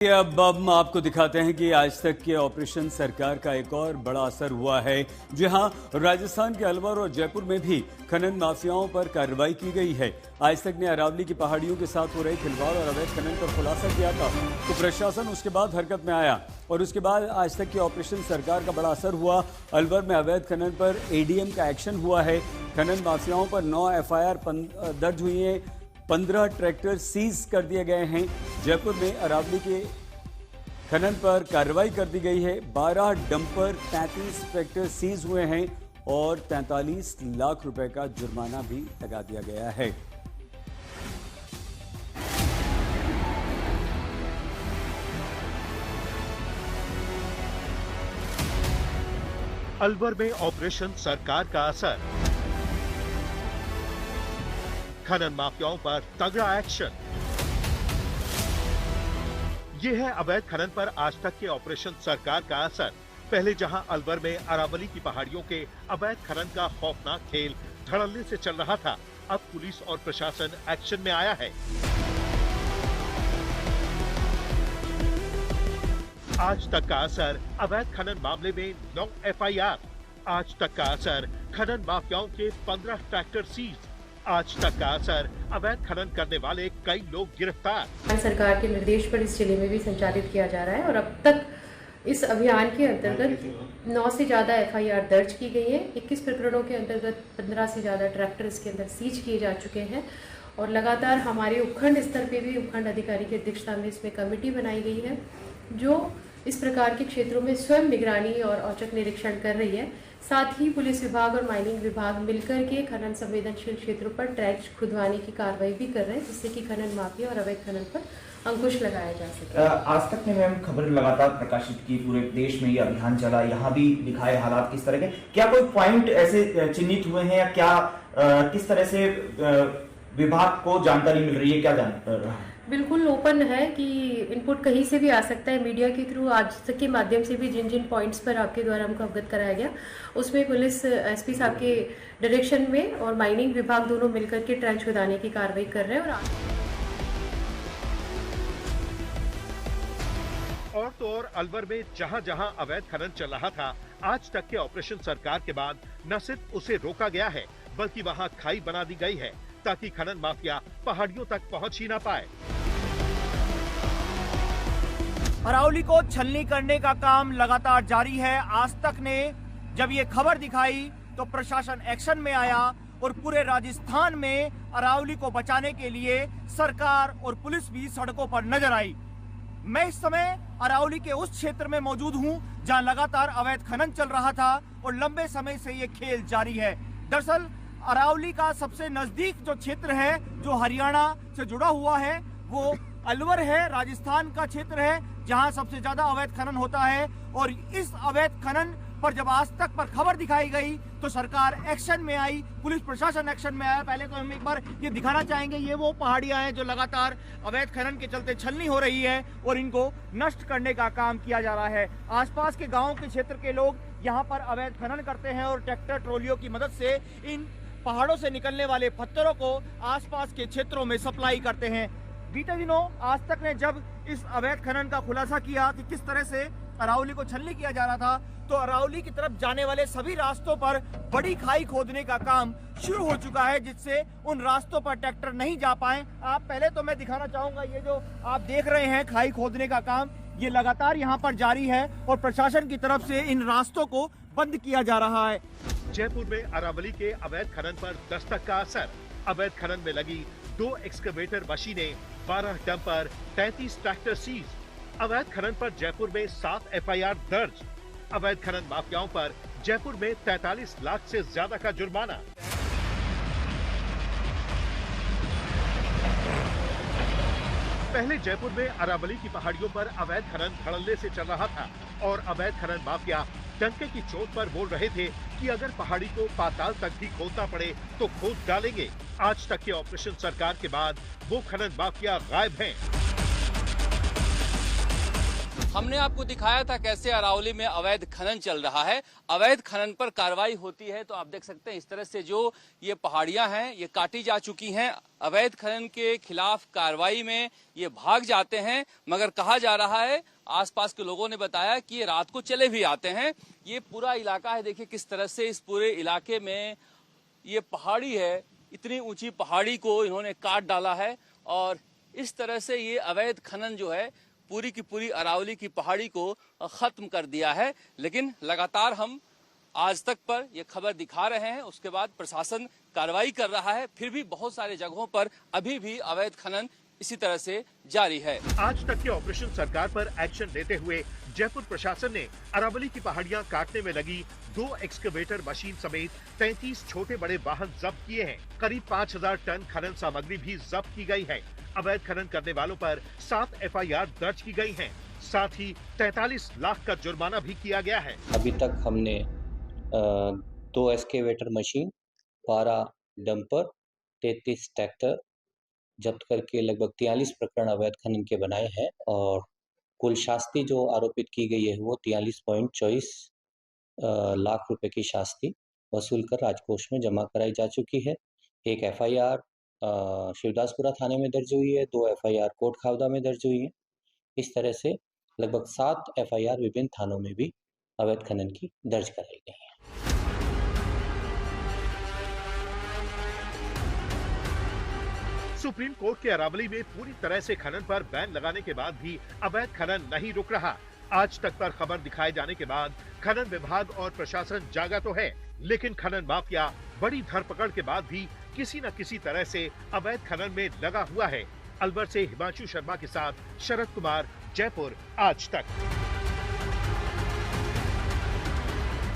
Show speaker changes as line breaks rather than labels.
अब हम आपको दिखाते हैं कि आज तक के ऑपरेशन सरकार का एक और बड़ा असर हुआ है। जी हां, राजस्थान के अलवर और जयपुर में भी खनन माफियाओं पर कार्रवाई की गई है। आज तक ने अरावली की पहाड़ियों के साथ हो रहे खिलवाड़ और अवैध खनन पर खुलासा किया था, तो प्रशासन उसके बाद हरकत में आया और उसके बाद आज तक के ऑपरेशन सरकार का बड़ा असर हुआ। अलवर में अवैध खनन पर एडीएम का एक्शन हुआ है। खनन माफियाओं पर 9 एफआईआर दर्ज हुई है। 15 ट्रैक्टर सीज कर दिए गए हैं। जयपुर में अरावली के खनन पर कार्रवाई कर दी गई है। 12 डंपर 33 ट्रैक्टर सीज हुए हैं और 43 लाख रुपए का जुर्माना भी लगा दिया गया है।
अलवर में ऑपरेशन सरकार का असर, खनन माफियाओं पर तगड़ा एक्शन। ये है अवैध खनन पर आज तक के ऑपरेशन सरकार का असर। पहले जहां अलवर में अरावली की पहाड़ियों के अवैध खनन का खौफनाक खेल धड़ल्ले से चल रहा था, अब पुलिस और प्रशासन एक्शन में आया है। आज तक का असर, अवैध खनन मामले में 9 एफआईआर। आज तक का असर, खनन माफियाओं के 15 ट्रैक्टर सीज। आज तक का असर, अवैध खनन करने वाले कई लोग गिरफ्तार।
सरकार के निर्देश पर इस जिले में भी संचालित किया जा रहा है और अब तक इस अभियान के अंतर्गत 9 से ज्यादा एफआईआर दर्ज की गई है। 21 प्रकरणों के अंतर्गत 15 से ज्यादा ट्रैक्टर इसके अंदर सीज किए जा चुके हैं और लगातार हमारे उपखंड स्तर पे भी उपखंड अधिकारी की अध्यक्षता में इसमें कमेटी बनाई गई है जो इस प्रकार के क्षेत्रों में स्वयं निगरानी और औचक निरीक्षण कर रही है। साथ ही पुलिस विभाग और माइनिंग विभाग मिलकर के खनन संवेदनशील क्षेत्रों पर ट्रैक्स खुदवाने की कार्रवाई भी कर रहे हैं, जिससे कि खनन माफिया और अवैध खनन पर अंकुश लगाया जा सके।
आज तक ने मैम खबर लगातार प्रकाशित की, पूरे देश में ये अभियान चला, यहाँ भी दिखाए हालात किस तरह के, क्या कोई पॉइंट ऐसे चिन्हित हुए हैं या क्या किस तरह से विभाग को जानकारी मिल रही है, क्या जान रहा है?
बिल्कुल ओपन है कि इनपुट कहीं से भी आ सकता है। मीडिया के थ्रू आज तक के माध्यम से भी जिन जिन पॉइंट्स पर आपके द्वारा हमको अवगत कराया गया, उसमें पुलिस एसपी साहब के डायरेक्शन में और माइनिंग विभाग दोनों मिलकर के ट्रेंच खुदाने की कार्रवाई कर रहे हैं।
और तो और अलवर में जहां जहां अवैध खनन चल रहा था, आज तक के ऑपरेशन सरकार के बाद न सिर्फ उसे रोका गया है, बल्कि वहां खाई बना दी गई है ताकि खनन माफिया पहाड़ियों तक पहुंच ही ना पाए।
अरावली को छलनी करने का काम लगातार जारी है। आज तक ने जब ये खबर दिखाई तो प्रशासन एक्शन में आया और पूरे राजस्थान में अरावली को बचाने के लिए सरकार और पुलिस भी सड़कों पर नजर आई। मैं इस समय अरावली के उस क्षेत्र में मौजूद हूं जहां लगातार अवैध खनन चल रहा था और लंबे समय से ये खेल जारी है। दरअसल अरावली का सबसे नजदीक जो क्षेत्र है, जो हरियाणा से जुड़ा हुआ है, वो अलवर है, राजस्थान का क्षेत्र है जहां सबसे ज्यादा अवैध खनन होता है। और इस अवैध खनन पर जब आज तक पर खबर दिखाई गई तो सरकार एक्शन में आई, पुलिस प्रशासन एक्शन में आया। पहले तो हम एक बार ये दिखाना चाहेंगे, ये वो पहाड़ियां हैं जो लगातार अवैध खनन के चलते छलनी हो रही है और इनको नष्ट करने का काम किया जा रहा है। आसपास के गाँव के क्षेत्र के लोग यहाँ पर अवैध खनन करते हैं और ट्रैक्टर ट्रॉलियों की मदद से इन पहाड़ों से निकलने वाले पत्थरों को आसपास के क्षेत्रों में सप्लाई करते हैं। बीते दिनों आज तक ने जब इस अवैध खनन का खुलासा किया कि किस तरह से अरावली को छलनी किया जा रहा था, तो अरावली की तरफ जाने वाले सभी रास्तों पर बड़ी खाई खोदने का काम शुरू हो चुका है, जिससे उन रास्तों पर ट्रैक्टर नहीं जा पाए। आप पहले तो मैं दिखाना चाहूंगा, ये जो आप देख रहे हैं खाई खोदने का काम, ये लगातार यहाँ पर जारी है और प्रशासन की तरफ से इन रास्तों को बंद किया जा रहा है।
जयपुर में अरावली के अवैध खनन पर दस्तक का असर। अवैध खनन में लगी 2 एक्सकवेटर मशीनें, 12 डंपर, 33 ट्रैक्टर सीज। अवैध खनन पर जयपुर में 7 एफआईआर दर्ज। अवैध खनन माफियाओं पर जयपुर में 43 लाख से ज्यादा का जुर्माना। पहले जयपुर में अरावली की पहाड़ियों पर अवैध खनन धड़ल्ले से चल रहा था और अवैध खनन माफिया डंके की चोट पर बोल रहे थे कि अगर पहाड़ी को पाताल तक भी खोदना पड़े तो खोद डालेंगे। आज तक के ऑपरेशन सरकार के बाद वो खनन माफिया गायब हैं।
हमने आपको दिखाया था कैसे अरावली में अवैध खनन चल रहा है। अवैध खनन पर कार्रवाई होती है तो आप देख सकते हैं इस तरह से जो ये पहाड़ियां हैं ये काटी जा चुकी हैं। अवैध खनन के खिलाफ कार्रवाई में ये भाग जाते हैं, मगर कहा जा रहा है, आसपास के लोगों ने बताया कि ये रात को चले भी आते हैं। ये पूरा इलाका है, देखिए किस तरह से इस पूरे इलाके में ये पहाड़ी है, इतनी ऊंची पहाड़ी को इन्होंने काट डाला है और इस तरह से ये अवैध खनन जो है पूरी की पूरी अरावली की पहाड़ी को खत्म कर दिया है। लेकिन लगातार हम आज तक पर यह खबर दिखा रहे हैं, उसके बाद प्रशासन कार्रवाई कर रहा है, फिर भी बहुत सारे जगहों पर अभी भी अवैध खनन इसी तरह से जारी है।
आज तक के ऑपरेशन सरकार पर एक्शन लेते हुए जयपुर प्रशासन ने अरावली की पहाड़ियां काटने में लगी 2 एक्सकवेटर मशीन समेत 33 छोटे बड़े वाहन जब्त किए हैं। करीब 5000 टन खनन सामग्री भी जब्त की गई है। अवैध खनन करने वालों पर 7 FIR दर्ज की गई हैं। साथ ही 43 लाख का जुर्माना भी किया गया है।
अभी तक हमने 2 एक्सकेवेटर मशीन, 12 डंपर, 33 ट्रैक्टर जब्त करके लगभग 43 प्रकरण अवैध खनन के बनाए हैं और कुल शास्ति जो आरोपित की गई है वो 43.24 लाख रुपए की शास्ति वसूल कर राजकोष में जमा कराई जा चुकी है। एक FIR शिवदासपुरा थाने में दर्ज हुई है, 2 FIR कोट खावदा में दर्ज हुई है। इस तरह से लगभग 7 FIR विभिन्न थानों में भी अवैध खनन की दर्ज कराई गई है।
सुप्रीम कोर्ट के अरावली में पूरी तरह से खनन पर बैन लगाने के बाद भी अवैध खनन नहीं रुक रहा। आज तक पर खबर दिखाए जाने के बाद खनन विभाग और प्रशासन जागा तो है, लेकिन खनन माफिया बड़ी धरपकड़ के बाद भी किसी न किसी तरह से अवैध खनन में लगा हुआ है। अलवर से हिमांशु शर्मा के साथ शरद कुमार, जयपुर आज तक।